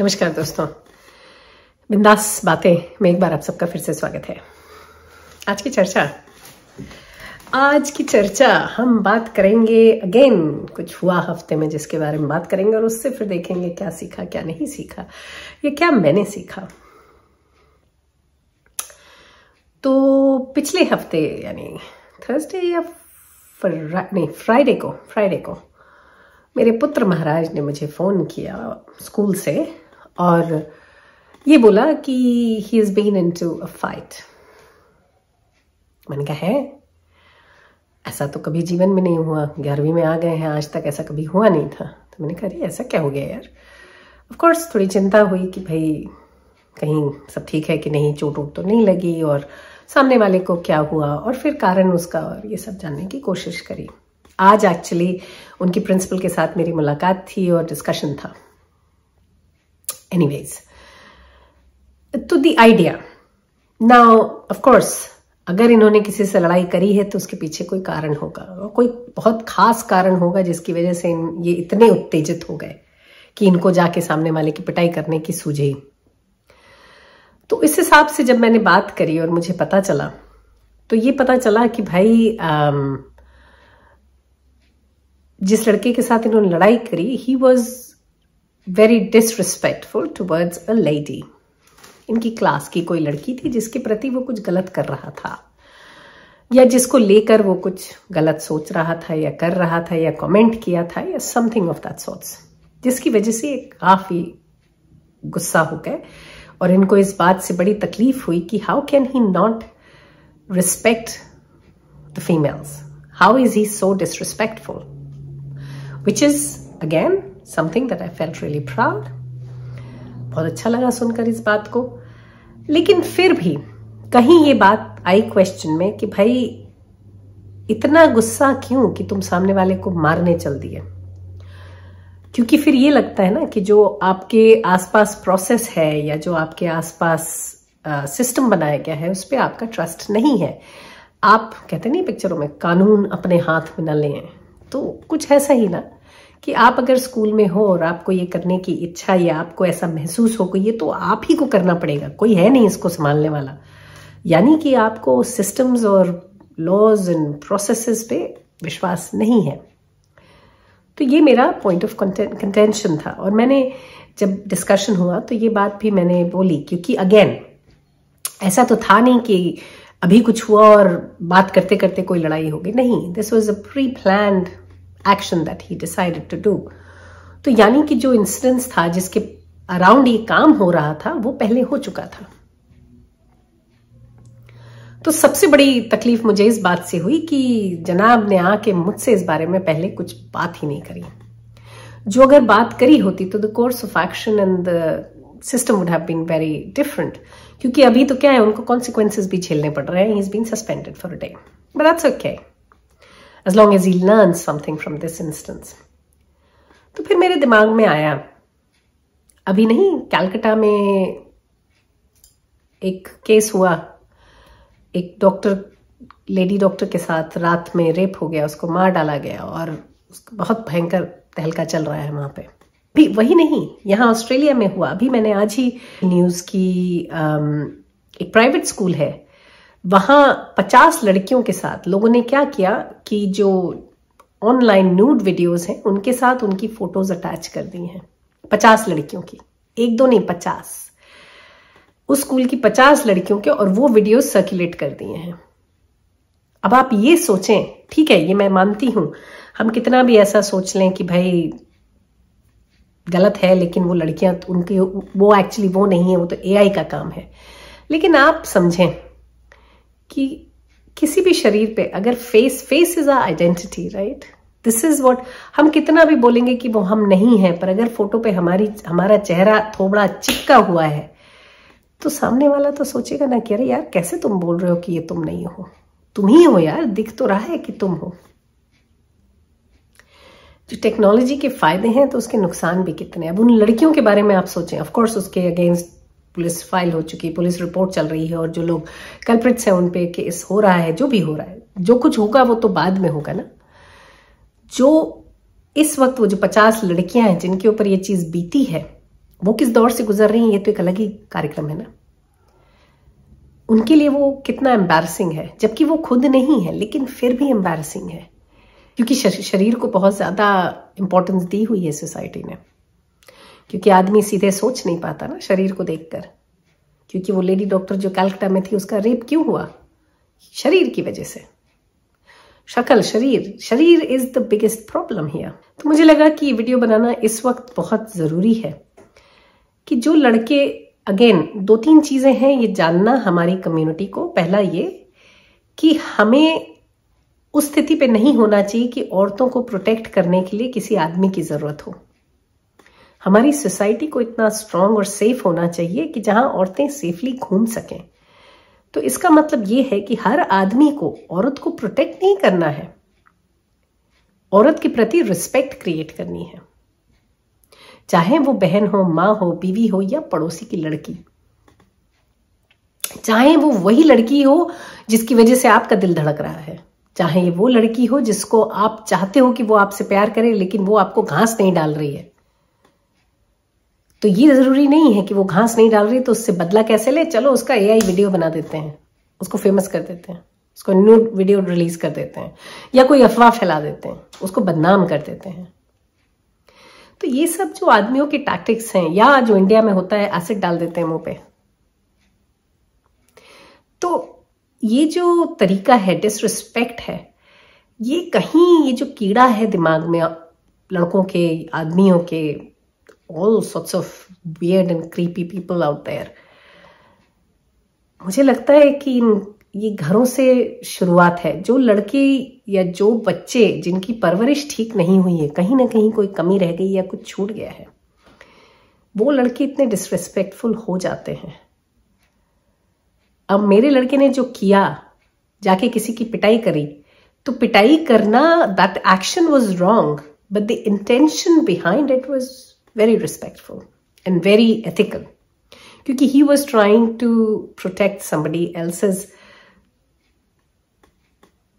नमस्कार दोस्तों, बिंदास बातें में एक बार आप सबका फिर से स्वागत है। आज की चर्चा हम बात करेंगे अगेन कुछ हुआ हफ्ते में जिसके बारे में बात करेंगे और उससे फिर देखेंगे क्या सीखा क्या नहीं सीखा या क्या मैंने सीखा। तो पिछले हफ्ते यानी थर्सडे या फ्राइडे को मेरे पुत्र महाराज ने मुझे फोन किया स्कूल से और ये बोला कि he is been into a fight. मैंने कहा है ऐसा तो कभी जीवन में नहीं हुआ, 11वीं में आ गए हैं, आज तक ऐसा कभी हुआ नहीं था। तो मैंने कहा अरे ऐसा क्या हो गया यार। ऑफ कोर्स थोड़ी चिंता हुई कि भाई कहीं सब ठीक है कि नहीं, चोट वोट तो नहीं लगी और सामने वाले को क्या हुआ और फिर कारण उसका और ये सब जानने की कोशिश करी। आज एक्चुअली उनकी प्रिंसिपल के साथ मेरी मुलाकात थी और डिस्कशन था। एनीवेज, तो the idea now, of course अगर इन्होंने किसी से लड़ाई करी है तो उसके पीछे कोई कारण होगा और कोई बहुत खास कारण होगा जिसकी वजह से ये इतने उत्तेजित हो गए कि इनको जाके सामने वाले की पिटाई करने की सूझी। तो इस हिसाब से जब मैंने बात करी और मुझे पता चला तो ये पता चला कि भाई जिस लड़के के साथ इन्होंने लड़ाई करी he was very disrespectful towards a lady. इनकी क्लास की कोई लड़की थी जिसके प्रति वो कुछ गलत कर रहा था या जिसको लेकर वो कुछ गलत सोच रहा था या कर रहा था या कमेंट किया था या समथिंग ऑफ दैट सॉर्ट्स, जिसकी वजह से काफी गुस्सा हो गए और इनको इस बात से बड़ी तकलीफ हुई कि how can he not respect the females, how is he so disrespectful, which is again something that I felt really proud. बहुत अच्छा लगा सुनकर इस बात को। लेकिन फिर भी कहीं ये बात आई क्वेश्चन में कि भाई इतना गुस्सा क्यों कि तुम सामने वाले को मारने चल दिए। क्योंकि फिर ये लगता है ना कि जो आपके आसपास प्रोसेस है या जो आपके आसपास सिस्टम बनाया गया है उस पर आपका ट्रस्ट नहीं है। आप कहते नहीं पिक्चरों में कानून अपने हाथ में न लें, तो कुछ ऐसा ही ना कि आप अगर स्कूल में हो और आपको ये करने की इच्छा या आपको ऐसा महसूस हो कि ये तो आप ही को करना पड़ेगा, कोई है नहीं इसको संभालने वाला, यानी कि आपको सिस्टम्स और लॉज एंड प्रोसेसेस पे विश्वास नहीं है। तो ये मेरा पॉइंट ऑफ कंटेंशन था और मैंने जब डिस्कशन हुआ तो ये बात भी मैंने बोली, क्योंकि अगेन ऐसा तो था नहीं कि अभी कुछ हुआ और बात करते करते कोई लड़ाई हो गई, नहीं, this was a pre planned action that he decided to do. तो यानी कि जो इंसिडेंस था जिसके अराउंड ये काम हो रहा था वो पहले हो चुका था। तो सबसे बड़ी तकलीफ मुझे इस बात से हुई कि जनाब ने आके मुझसे इस बारे में पहले कुछ बात ही नहीं करी। जो अगर बात करी होती तो the course of action and the system would have been very different. क्योंकि अभी तो क्या है, उनको कॉन्सिक्वेंसेस भी झेलने पड़ रहे हैं। He is been suspended for a day, but that's okay as long as he learns something from this instance. तो फिर मेरे दिमाग में आया, अभी नहीं कलकत्ता में एक केस हुआ, एक डॉक्टर, लेडी डॉक्टर के साथ रात में रेप हो गया, उसको मार डाला गया और बहुत भयंकर तहलका चल रहा है वहां पे। भी वही नहीं, यहाँ ऑस्ट्रेलिया में हुआ। अभी मैंने आज ही न्यूज की, एक प्राइवेट स्कूल है वहां 50 लड़कियों के साथ लोगों ने क्या किया कि जो ऑनलाइन न्यूड वीडियोस हैं उनके साथ उनकी फोटोज अटैच कर दी हैं। 50 लड़कियों की, एक दो नहीं 50, उस स्कूल की 50 लड़कियों के, और वो वीडियोस सर्कुलेट कर दिए हैं। अब आप ये सोचें, ठीक है ये मैं मानती हूं, हम कितना भी ऐसा सोच लें कि भाई गलत है, लेकिन वो लड़कियां उनकी वो एक्चुअली वो नहीं है, वो तो एआई का काम है। लेकिन आप समझें कि किसी भी शरीर पे अगर face is a identity, right, this is what, हम कितना भी बोलेंगे कि वो हम नहीं है, पर अगर फोटो पे हमारा चेहरा थोड़ा चिपका हुआ है तो सामने वाला तो सोचेगा ना कि अरे यार कैसे तुम बोल रहे हो कि ये तुम नहीं हो, तुम ही हो यार, दिख तो रहा है कि तुम हो। जो टेक्नोलॉजी के फायदे हैं तो उसके नुकसान भी कितने। अब उन लड़कियों के बारे में आप सोचें, ऑफ कोर्स उसके अगेंस्ट पुलिस फाइल हो चुकी, पुलिस रिपोर्ट चल रही है और जो लोग कल्प्रिट्स हैं उन पे केस हो रहा है। जो भी हो रहा है, जो कुछ होगा वो तो बाद में होगा ना। जो इस वक्त वो जो 50 लड़कियां हैं जिनके ऊपर ये चीज बीती है, वो किस दौर से गुजर रही हैं ये तो एक अलग ही कार्यक्रम है ना। उनके लिए वो कितना एम्बैरसिंग है, जबकि वो खुद नहीं है, लेकिन फिर भी एम्बैरसिंग है, क्योंकि शरीर को बहुत ज्यादा इंपॉर्टेंस दी हुई है सोसाइटी ने। क्योंकि आदमी सीधे सोच नहीं पाता ना शरीर को देखकर, क्योंकि वो लेडी डॉक्टर जो कलकत्ता में थी उसका रेप क्यों हुआ? शरीर की वजह से। शक्ल, शरीर is the biggest problem here. तो मुझे लगा कि ये वीडियो बनाना इस वक्त बहुत जरूरी है कि जो लड़के, अगेन 2-3 चीजें हैं ये जानना हमारी कम्युनिटी को। पहला ये कि हमें उस स्थिति पे नहीं होना चाहिए कि औरतों को प्रोटेक्ट करने के लिए किसी आदमी की जरूरत हो। हमारी सोसाइटी को इतना स्ट्रांग और सेफ होना चाहिए कि जहां औरतें सेफली घूम सकें। तो इसका मतलब यह है कि हर आदमी को औरत को प्रोटेक्ट नहीं करना है, औरत के प्रति रिस्पेक्ट क्रिएट करनी है, चाहे वो बहन हो, माँ हो, बीवी हो या पड़ोसी की लड़की, चाहे वो वही लड़की हो जिसकी वजह से आपका दिल धड़क रहा है, चाहे वो लड़की हो जिसको आप चाहते हो कि वो आपसे प्यार करे लेकिन वो आपको घास नहीं डाल रही है। तो ये जरूरी नहीं है कि वो घास नहीं डाल रही तो उससे बदला कैसे ले, चलो उसका एआई वीडियो बना देते हैं, उसको फेमस कर देते हैं, उसको न्यूड वीडियो रिलीज कर देते हैं, या कोई अफवाह फैला देते हैं, उसको बदनाम कर देते हैं। तो ये सब जो आदमियों के टैक्टिक्स हैं, या जो इंडिया में होता है एसिड डाल देते हैं मुंह पे। तो ये जो तरीका है, डिसरिस्पेक्ट है, ये कहीं, ये जो कीड़ा है दिमाग में लड़कों के, आदमियों के, all sorts of weird and creepy people out there, मुझे लगता है कि ये घरों से शुरुआत है। जो लड़के या जो बच्चे जिनकी परवरिश ठीक नहीं हुई है, कहीं ना कहीं कोई कमी रह गई या कुछ छूट गया है, वो लड़के इतने डिसरिस्पेक्टफुल हो जाते हैं। अब मेरे लड़के ने जो किया, जाके किसी की पिटाई करी, तो पिटाई करना, that action was wrong, but the intention behind it was very respectful and very ethical, क्योंकि he was trying to protect somebody else's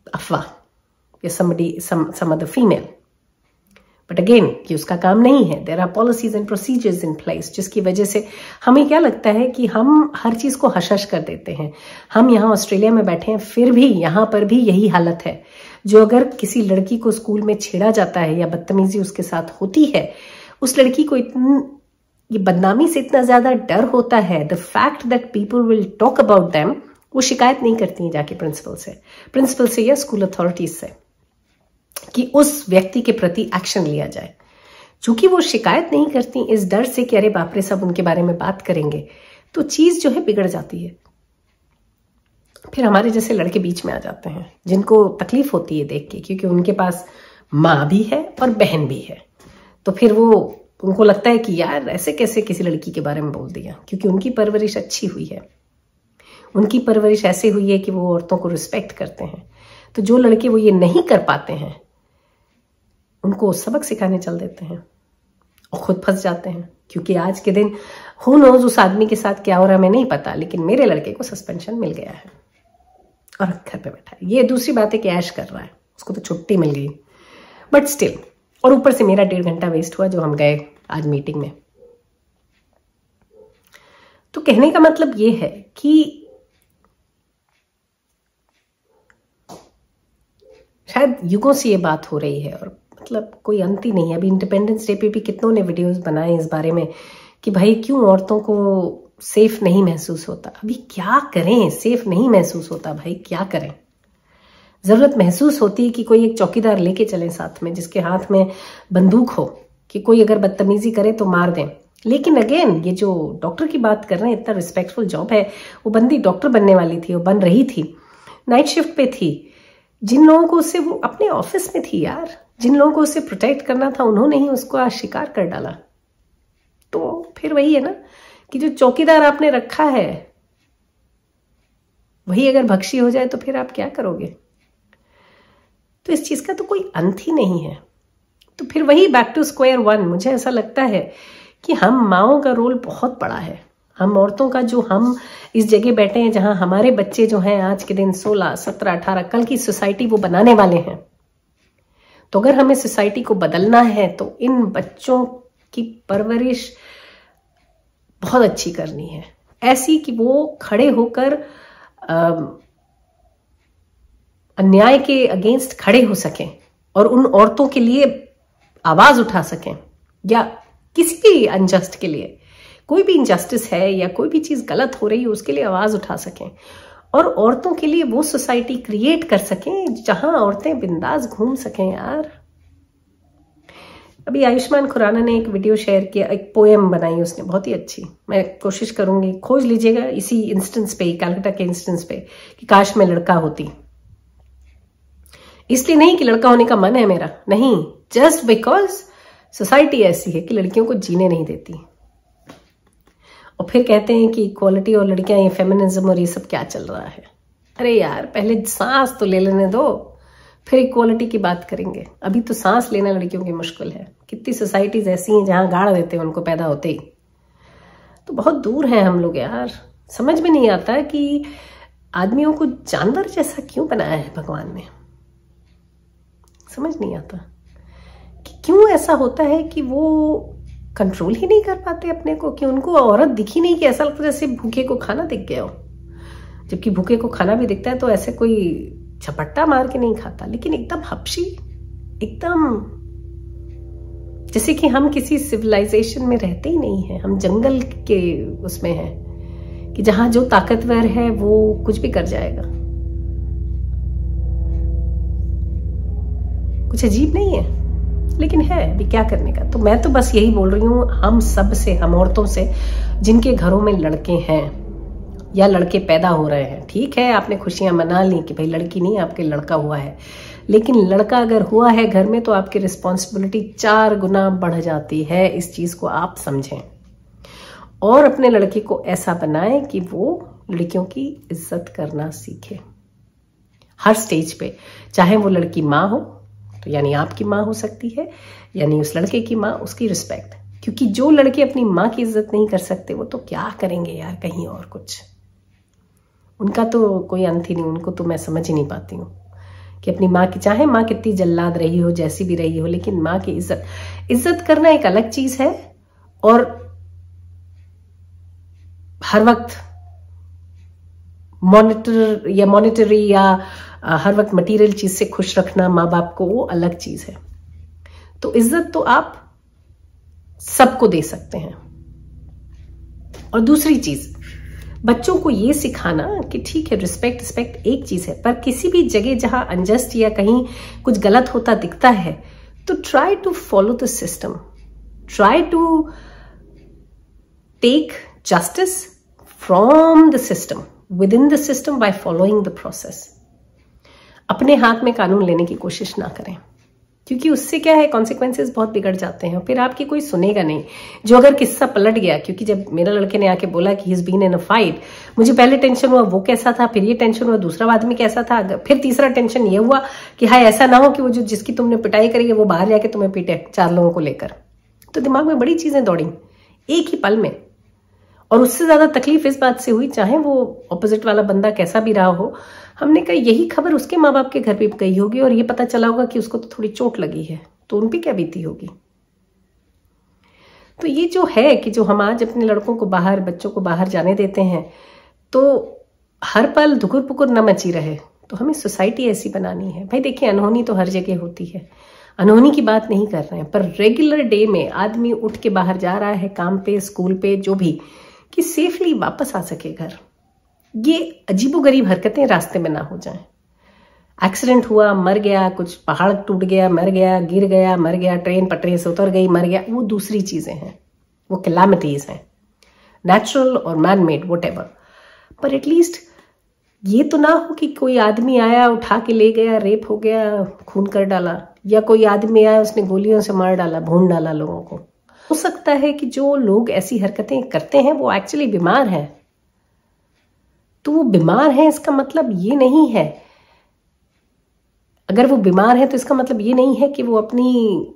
अफवाह या some other female, but again ये उसका काम नहीं है। there are policies and procedures in place, जिसकी वजह से हमें क्या लगता है कि हम हर चीज को हश-हश कर देते हैं। हम यहाँ ऑस्ट्रेलिया में बैठे हैं, फिर भी यहाँ पर भी यही हालत है। जो अगर किसी लड़की को स्कूल में छेड़ा जाता है या बदतमीजी उसके साथ होती है, उस लड़की को ये बदनामी से इतना ज्यादा डर होता है, the fact that people will talk about them, वो शिकायत नहीं करती है जाके प्रिंसिपल से या स्कूल अथॉरिटीज से कि उस व्यक्ति के प्रति एक्शन लिया जाए। चूंकि वो शिकायत नहीं करती इस डर से कि अरे बाप रे सब उनके बारे में बात करेंगे, तो चीज जो है बिगड़ जाती है। फिर हमारे जैसे लड़के बीच में आ जाते हैं जिनको तकलीफ होती है देख के, क्योंकि उनके पास माँ भी है और बहन भी है। तो फिर उनको लगता है कि यार ऐसे कैसे किसी लड़की के बारे में बोल दिया, क्योंकि उनकी परवरिश अच्छी हुई है, उनकी परवरिश ऐसे हुई है कि वो औरतों को रिस्पेक्ट करते हैं। तो जो लड़के वो ये नहीं कर पाते हैं, उनको सबक सिखाने चल देते हैं और खुद फंस जाते हैं। क्योंकि आज के दिन हु नोज उस आदमी के साथ क्या हो रहा है, मैं नहीं पता, लेकिन मेरे लड़के को सस्पेंशन मिल गया है और घर पे बैठा है। ये दूसरी बात है कि ऐश कर रहा है, उसको तो छुट्टी मिल गई, बट स्टिल। और ऊपर से मेरा 1.5 घंटा वेस्ट हुआ जो हम गए आज मीटिंग में। तो कहने का मतलब ये है कि शायद युगों से ये बात हो रही है और मतलब कोई अंत ही नहीं है। अभी इंडिपेंडेंस डे पे भी कितनों ने वीडियोस बनाए इस बारे में कि भाई क्यों औरतों को सेफ नहीं महसूस होता। अभी क्या करें, सेफ नहीं महसूस होता, भाई क्या करें। जरूरत महसूस होती है कि कोई एक चौकीदार लेके चले साथ में, जिसके हाथ में बंदूक हो, कि कोई अगर बदतमीजी करे तो मार दें। लेकिन अगेन ये जो डॉक्टर की बात कर रहे हैं, इतना रिस्पेक्टफुल जॉब है। वो बंदी डॉक्टर बनने वाली थी, वो बन रही थी, नाइट शिफ्ट पे थी। जिन लोगों को उससे, वो अपने ऑफिस में थी यार, जिन लोगों को उससे प्रोटेक्ट करना था उन्होंने ही उसको आज शिकार कर डाला। तो फिर वही है ना कि जो चौकीदार आपने रखा है वही अगर भक्षी हो जाए तो फिर आप क्या करोगे। तो इस चीज का तो कोई अंत ही नहीं है। तो फिर वही बैक टू स्क्वायर वन। मुझे ऐसा लगता है कि हम माओं का रोल बहुत बड़ा है, हम औरतों का, जो हम इस जगह बैठे हैं जहां हमारे बच्चे जो हैं आज के दिन 16, 17, 18, कल की सोसाइटी वो बनाने वाले हैं। तो अगर हमें सोसाइटी को बदलना है तो इन बच्चों की परवरिश बहुत अच्छी करनी है, ऐसी कि वो खड़े होकर अन्याय के अगेंस्ट खड़े हो सकें और उन औरतों के लिए आवाज उठा सकें, या किसी भी अनजस्ट के लिए, कोई भी इनजस्टिस है या कोई भी चीज गलत हो रही है उसके लिए आवाज उठा सकें, और औरतों के लिए वो सोसाइटी क्रिएट कर सकें जहां औरतें बिंदास घूम सकें। यार अभी आयुष्मान खुराना ने एक वीडियो शेयर किया, एक पोएम बनाई उसने बहुत ही अच्छी, मैं कोशिश करूंगी, खोज लीजिएगा इसी इंस्टेंस पे, कलकत्ता के इंस्टेंस पे, कि काश मैं लड़का होती। इसलिए नहीं कि लड़का होने का मन है मेरा, नहीं, जस्ट बिकॉज सोसाइटी ऐसी है कि लड़कियों को जीने नहीं देती। और फिर कहते हैं कि इक्वालिटी और लड़कियां, ये फेमिनिज्म और ये सब क्या चल रहा है। अरे यार पहले सांस तो ले लेने दो, फिर इक्वालिटी की बात करेंगे। अभी तो सांस लेना लड़कियों की मुश्किल है। कितनी सोसाइटीज ऐसी हैं जहां गाड़ देते हैं उनको पैदा होते ही। तो बहुत दूर हैं हम लोग यार। समझ में नहीं आता कि आदमियों को जानवर जैसा क्यों बनाया है भगवान ने। समझ नहीं आता कि क्यों ऐसा होता है कि वो कंट्रोल ही नहीं कर पाते अपने को, कि उनको औरत दिखी नहीं, कि ऐसा लगता है जैसे भूखे को खाना दिख गया हो। जबकि भूखे को खाना भी दिखता है तो ऐसे कोई झपट्टा मार के नहीं खाता, लेकिन एकदम हपशी, एकदम जैसे कि हम किसी सिविलाइजेशन में रहते ही नहीं है, हम जंगल के उसमें हैं कि जहां जो ताकतवर है वो कुछ भी कर जाएगा। कुछ अजीब नहीं है, लेकिन है भी क्या करने का। तो मैं तो बस यही बोल रही हूं हम सब से, हम औरतों से जिनके घरों में लड़के हैं या लड़के पैदा हो रहे हैं। ठीक है आपने खुशियां मना ली कि भाई लड़की नहीं आपके लड़का हुआ है, लेकिन लड़का अगर हुआ है घर में तो आपकी रिस्पॉन्सिबिलिटी 4 गुना बढ़ जाती है। इस चीज को आप समझें और अपने लड़के को ऐसा बनाएं कि वो लड़कियों की इज्जत करना सीखे हर स्टेज पे। चाहे वो लड़की माँ हो तो यानी आपकी माँ हो सकती है, यानी उस लड़के की माँ, उसकी रिस्पेक्ट। क्योंकि जो लड़के अपनी माँ की इज्जत नहीं कर सकते वो तो क्या करेंगे यार कहीं और कुछ। उनका तो कोई अंत ही नहीं। उनको तो मैं समझ ही नहीं पाती हूँ कि अपनी माँ की, चाहे माँ कितनी जल्लाद रही हो, जैसी भी रही हो, लेकिन माँ की इज्जत करना एक अलग चीज है। और हर वक्त मॉनिटरी या हर वक्त मटेरियल चीज से खुश रखना माँ बाप को, वो अलग चीज है। तो इज्जत तो आप सबको दे सकते हैं। और दूसरी चीज, बच्चों को ये सिखाना कि ठीक है रिस्पेक्ट एक चीज है, पर किसी भी जगह जहां अनजस्ट या कहीं कुछ गलत होता दिखता है तो try to follow the system, try to take justice from the system, within the system, by following the process. अपने हाथ में कानून लेने की कोशिश ना करें, क्योंकि उससे क्या है कॉन्सिक्वेंसेस बहुत बिगड़ जाते हैं। फिर आपकी कोई सुनेगा नहीं। जो अगर किस्सा पलट गया, क्योंकि जब मेरा लड़के ने आके बोला कि he is been in a fight, मुझे पहले टेंशन हुआ वो कैसा था, फिर ये टेंशन हुआ दूसरा आदमी कैसा था, फिर तीसरा टेंशन ये हुआ कि हाय ऐसा ना हो कि वो जो जिसकी तुमने पिटाई करी है वो बाहर जाके तुम्हें पीटे 4 लोगों को लेकर। तो दिमाग में बड़ी चीजें दौड़ी एक ही पल में। और उससे ज्यादा तकलीफ इस बात से हुई, चाहे वो ऑपोजिट वाला बंदा कैसा भी रहा हो, हमने कहा यही खबर उसके माँ बाप के घर पे गई होगी और ये पता चला होगा कि उसको तो थोड़ी चोट लगी है, तो उन पे क्या बीती होगी। तो ये जो है कि जो हम आज अपने लड़कों को बाहर, बच्चों को बाहर जाने देते हैं तो हर पल धुकुर पुकुर न मची रहे। तो हमें सोसाइटी ऐसी बनानी है। भाई देखिए अनहोनी तो हर जगह होती है, अनहोनी की बात नहीं कर रहे हैं, पर रेगुलर डे में आदमी उठ के बाहर जा रहा है काम पे, स्कूल पे, जो भी, कि सेफली वापस आ सके घर। ये अजीबोगरीब हरकतें रास्ते में ना हो जाएं। एक्सीडेंट हुआ, मर गया, कुछ पहाड़ टूट गया, मर गया, गिर गया, मर गया, ट्रेन पटरी से उतर गई, मर गया, वो दूसरी चीजें हैं, वो कैलामिटीज हैं, नेचुरल और मैन मेड व्हाटएवर। पर एटलीस्ट ये तो ना हो कि कोई आदमी आया उठा के ले गया, रेप हो गया, खून कर डाला, या कोई आदमी आया उसने गोलियों से मार डाला, भून डाला लोगों को। हो सकता है कि जो लोग ऐसी हरकतें करते हैं वो एक्चुअली बीमार हैं। तो वो बीमार हैं इसका मतलब ये नहीं है, अगर वो बीमार है तो इसका मतलब ये नहीं है कि वो अपनी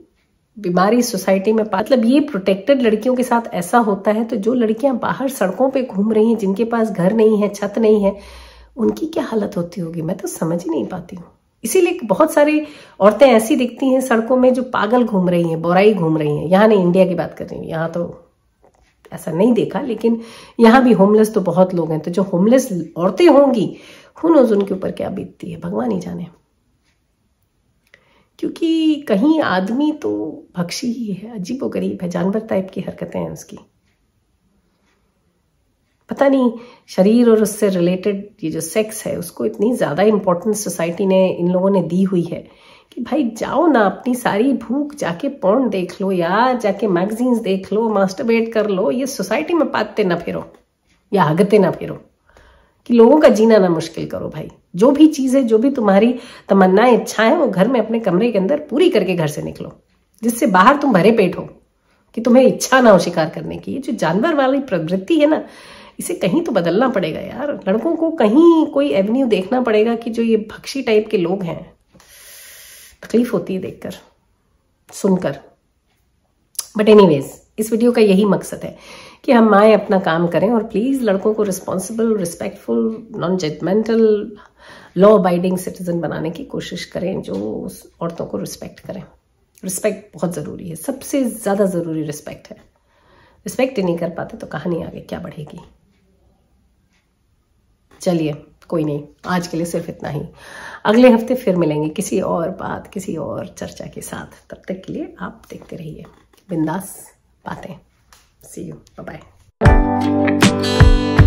बीमारी सोसाइटी में, मतलब ये प्रोटेक्टेड लड़कियों के साथ ऐसा होता है। तो जो लड़कियां बाहर सड़कों पे घूम रही हैं, जिनके पास घर नहीं है, छत नहीं है, उनकी क्या हालत होती होगी, मैं तो समझ ही नहीं पाती हूँ। इसीलिए बहुत सारी औरतें ऐसी दिखती हैं सड़कों में जो पागल घूम रही हैं, बोराई घूम रही हैं। यहाँ नहीं, इंडिया की बात कर रही हूँ, यहाँ तो ऐसा नहीं देखा, लेकिन यहाँ भी होमलेस तो बहुत लोग हैं, तो जो होमलेस औरतें होंगी हु नोज़ उनके ऊपर क्या बीतती है, भगवान ही जाने। क्योंकि कहीं आदमी तो भक्षी ही है, अजीबोगरीब है, जानवर टाइप की हरकतें हैं उसकी। पता नहीं शरीर और उससे रिलेटेड ये जो सेक्स है उसको इतनी ज़्यादा इम्पोर्टेंस सोसाइटी ने, इन लोगों ने दी हुई है कि भाई जाओ ना, अपनी सारी भूख जाके पोर्न देख लो यार, जाके मैगजीन्स देख लो, मास्टरबेट कर लो, ये सोसाइटी में पाते ना फिरो या हगते ना फिरो, कि लोगों का जीना ना मुश्किल करो भाई। जो भी चीज़ है, जो भी तुम्हारी तमन्नाएं, इच्छाएं, वो घर में अपने कमरे के अंदर पूरी करके घर से निकलो, जिससे बाहर तुम भरे पेट हो, कि तुम्हें इच्छा ना हो शिकार करने की। ये जो जानवर वाली प्रवृत्ति है ना, इसे कहीं तो बदलना पड़ेगा यार। लड़कों को कहीं कोई एवेन्यू देखना पड़ेगा कि जो ये भक्षी टाइप के लोग हैं, तकलीफ होती है देखकर, सुनकर। बट एनीवेज, इस वीडियो का यही मकसद है कि हम माएँ अपना काम करें और प्लीज लड़कों को responsible, respectful, non judgemental, law abiding citizen बनाने की कोशिश करें, जो औरतों को रिस्पेक्ट करें। रिस्पेक्ट बहुत जरूरी है, सबसे ज्यादा जरूरी रिस्पेक्ट है। रिस्पेक्ट ही नहीं कर पाते तो कहानी आगे क्या बढ़ेगी। चलिए कोई नहीं, आज के लिए सिर्फ इतना ही। अगले हफ्ते फिर मिलेंगे किसी और बात, किसी और चर्चा के साथ। तब तक के लिए आप देखते रहिए बिंदास बातें। सी यू, बाय बाय।